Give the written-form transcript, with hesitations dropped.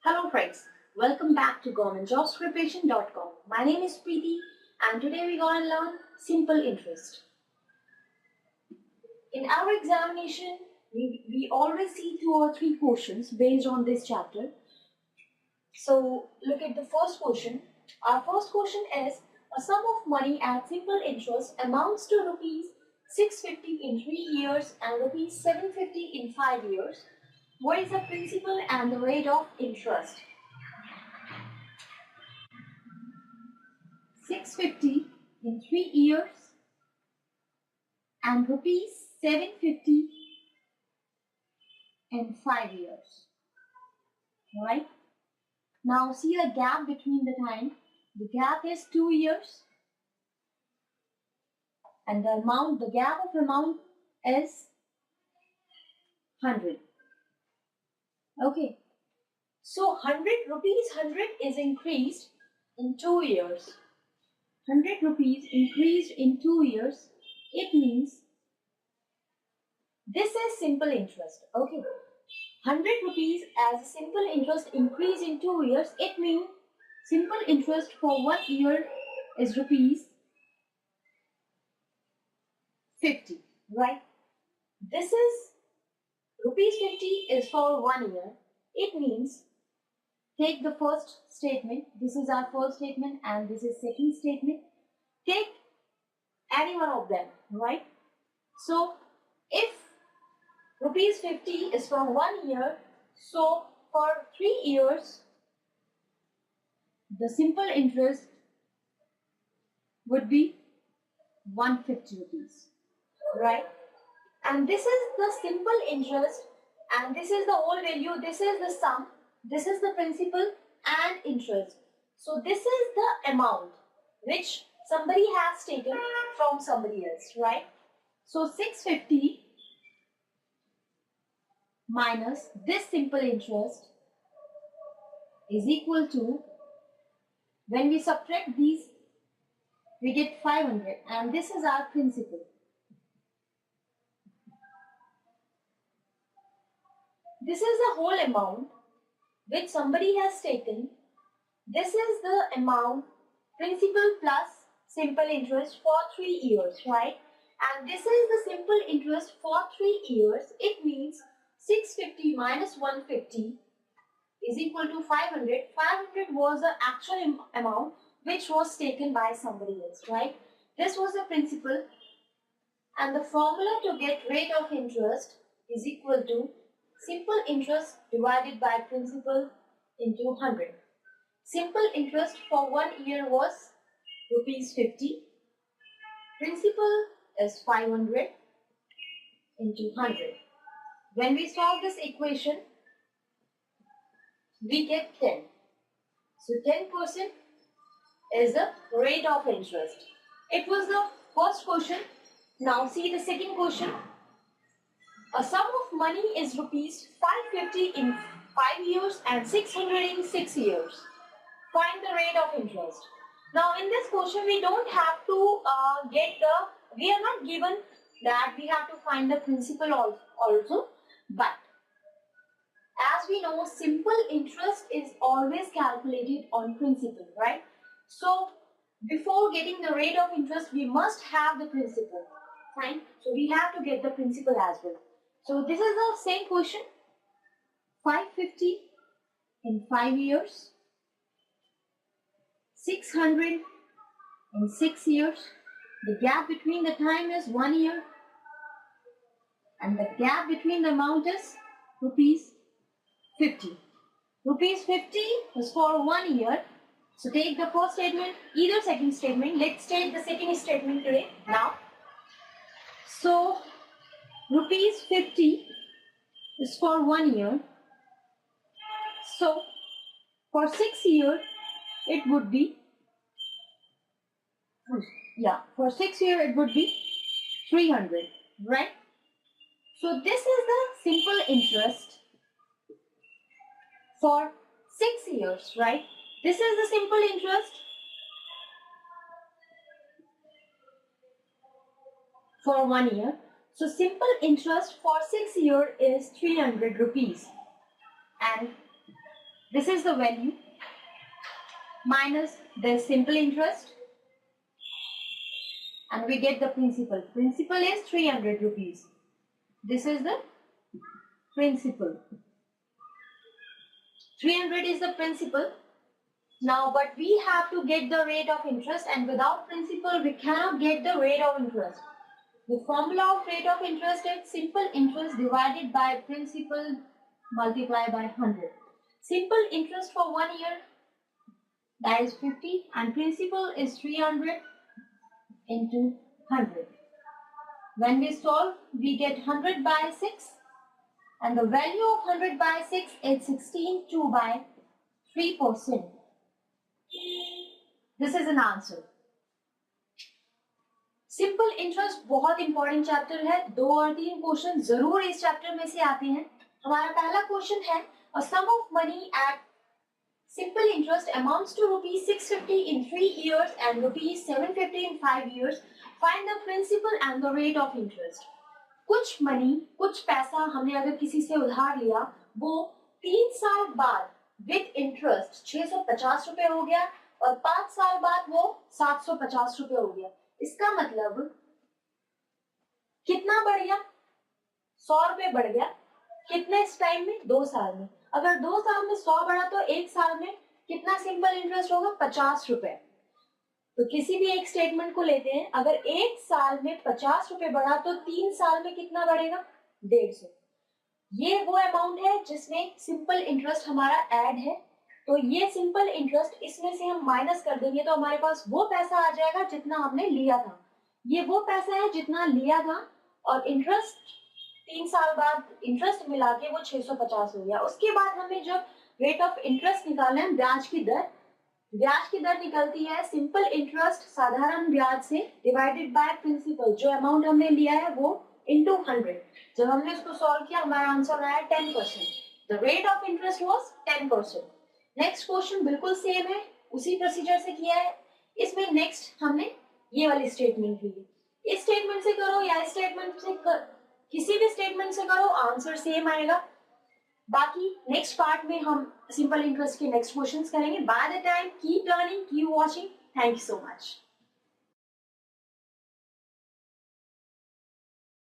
Hello friends, welcome back to governmentjobspreparation.com. My name is Preeti and today we're going to learn simple interest. In our examination, we always see 2 or 3 questions based on this chapter. So look at the first question. Our first question is, a sum of money at simple interest amounts to rupees 650 in 3 years and rupees 750 in 5 years. What is the principal and the rate of interest? 650 in 3 years and rupees 750 in 5 years. Right? Now see the gap between the time. The gap is 2 years and the gap of amount is 100. Okay. So 100 is increased in 2 years. 100 rupees increased in 2 years. It means this is simple interest. Okay. 100 rupees as a simple interest increase in 2 years. It means simple interest for 1 year is rupees 50. Right? This is rupees 50 is for 1 year. It means take the first statement. This is our first statement and this is second statement. Take any one of them, right? So if rupees 50 is for 1 year, so for 3 years, the simple interest would be 150 rupees, right? And this is the simple interest and this is the whole value, this is the sum, this is the principal and interest. So this is the amount which somebody has taken from somebody else, right? So 650 minus this simple interest is equal to, when we subtract these, we get 500 and this is our principal. This is the whole amount which somebody has taken. This is the amount, principal plus simple interest for 3 years, right? And this is the simple interest for 3 years. It means 650 minus 150 is equal to 500. 500 was the actual amount which was taken by somebody else, right? This was the principal and the formula to get rate of interest is equal to simple interest divided by principal into 100. Simple interest for 1 year was rupees 50. Principal is 500 into 100. When we solve this equation, we get 10. So 10% is the rate of interest. It was the first question. Now see the second question. A sum of money is rupees 550 in 5 years and 600 in 6 years. Find the rate of interest. Now in this question we don't have to we are not given that we have to find the principal also, but as we know, simple interest is always calculated on principal, right? So before getting the rate of interest, we must have the principal, fine? So we have to get the principal as well. So this is the same question, 550 in 5 years, 600 in 6 years. The gap between the time is 1 year and the gap between the amount is rupees 50. Rupees 50 is for 1 year. So take the first statement, either second statement. Let's take the second statement today now. So rupees 50 is for 1 year. So for 6 years it would be, for 6 years it would be 300, right? So this is the simple interest for 6 years, right? This is the simple interest for 1 year. So simple interest for 6 years is 300 rupees. And This is the value minus the simple interest, and we get the principal. Principal is 300 rupees. This is the principal. 300 is the principal. Now, but we have to get the rate of interest, and without principal, we cannot get the rate of interest. The formula of rate of interest is simple interest divided by principal multiplied by 100. Simple interest for 1 year, that is 50, and principal is 300 into 100. When we solve, we get 100 by 6, and the value of 100 by 6 is 16.2 by 3%. This is an answer. Simple interest बहुत important chapter है. 2 और 3 question जरूर इस chapter में से आते हैं. हमारा पहला क्वेश्चन है, a sum of money at simple interest amounts to ₹650 in 3 years and ₹750 in 5 years. Find the principal and the rate of interest. कुछ मनी, कुछ पैसा हमने अगर किसी से उधार लिया, वो 3 साल बाद विद इंटरेस्ट 650 रुपए हो गया और 5 साल बाद वो 750 रुपए हो गया. इसका मतलब कितना बढ़ गया? 100 रुपए बढ़ गया. कितने टाइम में? 2 साल में. अगर 2 साल में 100 बढ़ा तो 1 साल में कितना सिंपल इंटरेस्ट होगा? 50 रुपए. तो किसी भी एक स्टेटमेंट को लेते हैं, अगर 1 साल में 50 रुपए बढ़ा तो 3 साल में कितना बढ़ेगा? 150. ये वो अमाउंट है जिसमें सिंपल इंटरेस्ट हमारा ऐड है. तो ये सिंपल इंटरेस्ट इसमें से हम माइनस कर देंगे तो हमारे पास वो पैसा आ जाएगा जितना हमने लिया था. ये वो पैसा है जितना लिया था और इंटरेस्ट 3 साल बाद इंटरेस्ट मिला के वो 650 हो गया. उसके बाद हमें जब रेट ऑफ इंटरेस्ट निकालना है, ब्याज की दर निकलती है सिंपल इंटरेस्ट साधारण ब्याज से डिवाइडेड बाय प्रिंसिपल. जो अमाउंट हमने लिया है वो इंटू 100. जब हमने उसको सॉल्व किया हमारा आंसर आया 10%. The rate of interest was 10%. Next question बिल्कुल सेम है, उसी प्रोसीजर से किया है. इसमें नेक्स्ट हमने ये वाली स्टेटमेंट ली है. इस स्टेटमेंट से करो या इस स्टेटमेंट से किसी भी स्टेटमेंट से करो, आंसर सेम आएगा. बाकी नेक्स्ट पार्ट में हम सिंपल इंटरेस्ट के नेक्स्ट क्वेश्चंस करेंगे. By the time keep learning, keep watching. Thank you so much.